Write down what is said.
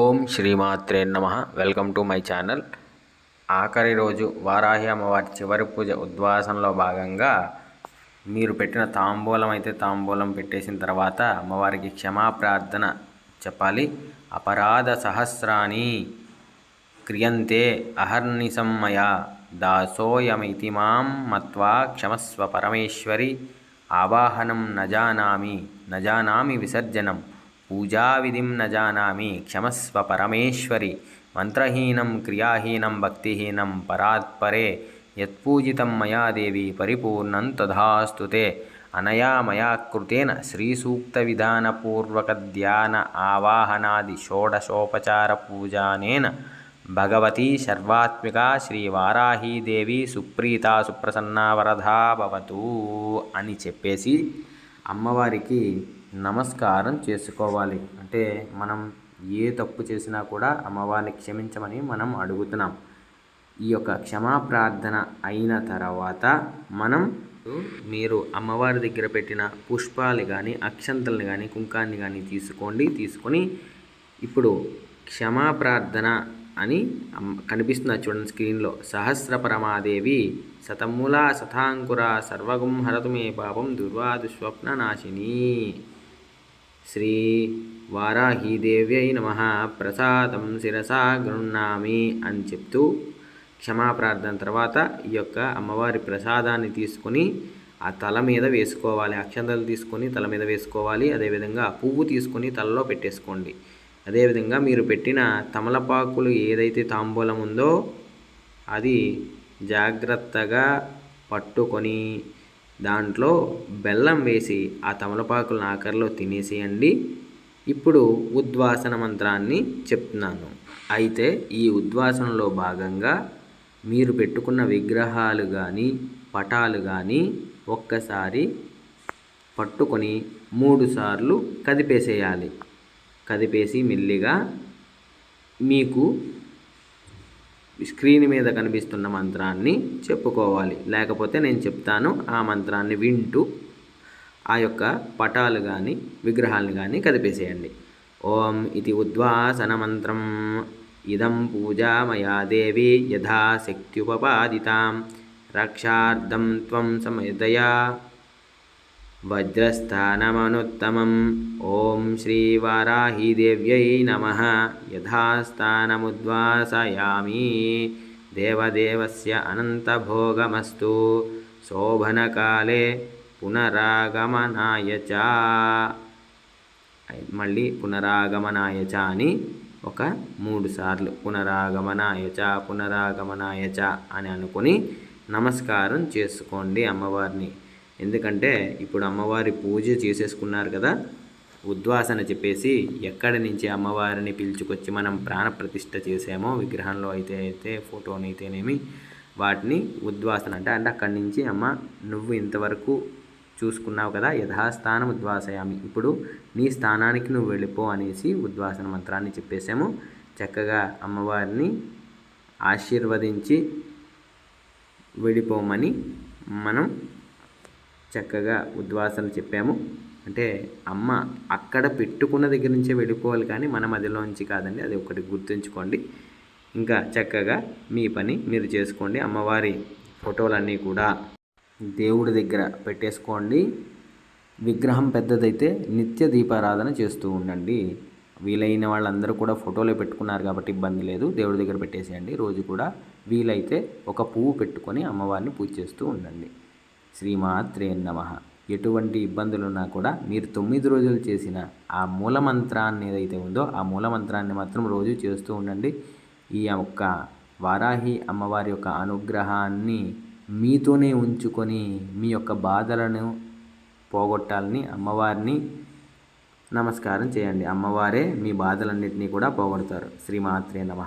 ఓం శ్రీమాత్రే నమః. Welcome to my channel. ఆఖరి రోజు వారాహి అమ్మవారి చివరి పూజ ఉద్వాసనలో భాగంగా మీరు పెట్టిన తాంబూలం అయితే తాంబూలం పెట్టేసిన తర్వాత అమ్మవారికి క్షమాప్రార్థన చెప్పాలి. అపరాధ సహస్రాన్ని క్రియంతే అహర్నిశం మయా దాసోయమితి మాం మత్వా క్షమస్వ పరమేశ్వరి. ఆవాహనం నజానామి విసర్జనం పూజా విధిం నజానామి క్షమస్వ పరమేశ్వరి. మంత్రహీనం క్రియాహీనం భక్తిహీనం పరాత్పరే యత్పూజితం మయా దేవి పరిపూర్ణం తథాస్తుతే. అనయా మయా కృతేన శ్రీసూక్త విధానపూర్వక ధ్యాన ఆవాహనాది షోడశోపచార పూజానేన భగవతి సర్వాత్మికా శ్రీవారాహీదేవి సుప్రీతా సుప్రసన్నా వరదా భవతు అని చెప్పేసి అమ్మవారికి నమస్కారం చేసుకోవాలి. అంటే మనం ఏ తప్పు చేసినా కూడా అమ్మవారిని క్షమించమని మనం అడుగుతున్నాం. ఈ యొక్క క్షమాప్రార్థన అయిన తర్వాత మీరు అమ్మవారి దగ్గర పెట్టిన పుష్పాలు కానీ అక్షంతలను కానీ కుంకాన్ని కానీ తీసుకొని ఇప్పుడు క్షమాప్రార్థన అని కనిపిస్తున్న చూడండి స్క్రీన్లో. సహస్రపరమాదేవి శతమూలా శతాంకుర సర్వగుం హరతు మే పాపం దుర్వాదుస్వప్న నాశిని. శ్రీ వారాహీదేవ్యై నమః ప్రసాదం శిరసా గృహ్ణామి అని చెప్తూ క్షమాప్రార్థన తర్వాత ఈ యొక్క అమ్మవారి ప్రసాదాన్ని తీసుకొని ఆ తల మీద వేసుకోవాలి. అక్షంతలు తీసుకొని తల మీద వేసుకోవాలి. అదేవిధంగా పువ్వు తీసుకొని తలలో పెట్టేసుకోండి. అదేవిధంగా మీరు పెట్టిన తమలపాకులు ఏదైతే తాంబూలం ఉందో అది జాగ్రత్తగా పట్టుకొని దాంట్లో బెల్లం వేసి ఆ తమలపాకులను ఆఖరిలో తినేసేయండి. ఇప్పుడు ఉద్వాసన మంత్రాన్ని చెప్తున్నాను. అయితే ఈ ఉద్వాసనలో భాగంగా మీరు పెట్టుకున్న విగ్రహాలు కానీ పటాలు కానీ ఒక్కసారి పట్టుకొని 3 సార్లు కదిపేసేయాలి. కదిపేసి మెల్లిగా మీకు స్క్రీన్ మీద కనిపిస్తున్న మంత్రాన్ని చెప్పుకోవాలి. లేకపోతే నేను చెప్తాను, ఆ మంత్రాన్ని వింటూ ఆ యొక్క పటాలు కానీ విగ్రహాలను కానీ కదిపేసేయండి. ఓం ఇది ఉద్వాసన మంత్రం ఇదం పూజా మయా దేవి యథాశక్త్యుపపాదితాం రక్షార్థం త్వం సమయదయా వజ్రస్థానమనుత్తమం. ఓం శ్రీ వారాహీదేవ్యై నమః. యథాస్థానముద్వాసయామి. దేవదేవస్య అనంతభోగమస్తు. శోభనకాలే పునరాగమనాయ చ. మళ్ళీ పునరాగమనాయ చ అని ఒక 3 సార్లు పునరాగమనాయ చ అని అనుకుని నమస్కారం చేసుకోండి అమ్మవారిని. ఎందుకంటే ఇప్పుడు అమ్మవారి పూజ చేసేసుకున్నారు కదా, ఉద్వాసన చెప్పేసి ఎక్కడి నుంచి అమ్మవారిని పిలుచుకొచ్చి మనం ప్రాణప్రతిష్ఠ చేసామో విగ్రహంలో అయితే ఫోటోనైతేనేమి వాటిని ఉద్వాసన అంటే అక్కడి నుంచి అమ్మ నువ్వు ఇంతవరకు చూసుకున్నావు కదా, యథాస్థానం ఉద్వాసయామి, ఇప్పుడు నీ స్థానానికి నువ్వు వెళ్ళిపో అనేసి ఉద్వాసన మంత్రాన్ని చెప్పేసాము. చక్కగా అమ్మవారిని ఆశీర్వదించి వెళ్ళిపోమని మనం చక్కగా ఉద్వాసన చెప్పాము. అంటే అమ్మ అక్కడ పెట్టుకున్న దగ్గర నుంచే వెళ్ళిపోవాలి కానీ మన మధ్యలోంచి కాదండి, అది ఒకటి గుర్తుంచుకోండి. ఇంకా చక్కగా మీ పని మీరు చేసుకోండి. అమ్మవారి ఫోటోలన్నీ కూడా దేవుడి దగ్గర పెట్టేసుకోండి. విగ్రహం పెద్దదైతే నిత్య దీపారాధన చేస్తూ ఉండండి. వీలైన వాళ్ళందరూ కూడా ఫోటోలో పెట్టుకున్నారు కాబట్టి ఇబ్బంది లేదు, దేవుడి దగ్గర పెట్టేసేయండి. రోజు కూడా వీలైతే ఒక పువ్వు పెట్టుకొని అమ్మవారిని పూజ చేస్తూ ఉండండి. శ్రీమాత్రే నమః. ఎటువంటి ఇబ్బందులున్నా కూడా మీరు 9 రోజులు చేసిన ఆ మూలమంత్రాన్ని ఏదైతే ఉందో ఆ మూలమంత్రాన్ని మాత్రం రోజు చేస్తూ ఉండండి. ఈ యొక్క వారాహి అమ్మవారి యొక్క అనుగ్రహాన్ని మీతోనే ఉంచుకొని మీ యొక్క బాధలను పోగొట్టాలని అమ్మవారిని నమస్కారం చేయండి. అమ్మవారే మీ బాధలన్నింటినీ కూడా పోగొడతారు. శ్రీమాత్రే నమః.